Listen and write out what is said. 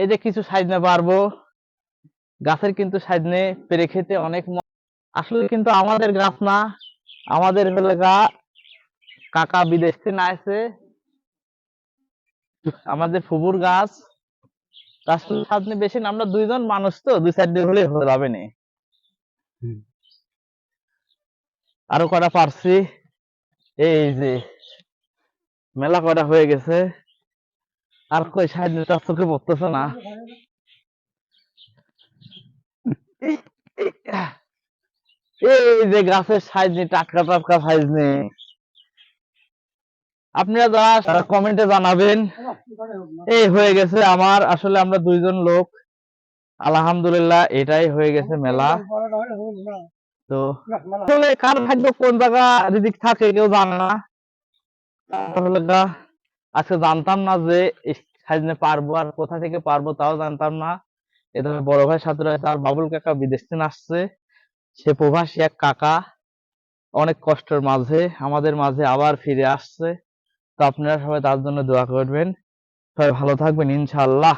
এই যে কিছু সাইজনে পারবো, গাছের কিন্তু সাইজনে পেরে খেতে অনেক আসলে কিন্তু আমাদের গাছ না, আমাদের হলে কাকা বিদেশ থেকে আসে, আমাদের ফুপুর গাছ। আসলে সাইজনে বেশি না, আমরা দুইজন মানুষ তো দুই সাইড দিয়ে হলে হয়ে যাবে না। আরো কটা পারছি, এই যে মেলা কটা হয়ে গেছে। আর কই সাইজনে তার চোখে পড়তেছে না। এই যে গাছের সাইজ নেই, টাটকা টাটকা সাইজ নেই। আপনারা যারা কমেন্টে জানাবেন। এই হয়ে গেছে আমার, আসলে আমরা দুইজন লোক, আলহামদুলিল্লাহ এটাই হয়ে গেছে মেলা। তো আসলে কার ভাগ্য কোন জায়গা রিজিক থাকে কেউ জানে না। তাহলে আজকে জানতাম না যে সাইজনে পারবো, আর কোথা থেকে পারবো তাও জানতাম না। এটা বড় ভাই সাথে রয়েছে, আর বাবুল কাকা বিদেশ থেকে আসছে। সে প্রবাসী এক কাকা, অনেক কষ্টের মাঝে আমাদের মাঝে আবার ফিরে আসছে। তো আপনারা সবাই তার জন্য দোয়া করবেন। সবাই ভালো থাকবেন ইনশাআল্লাহ।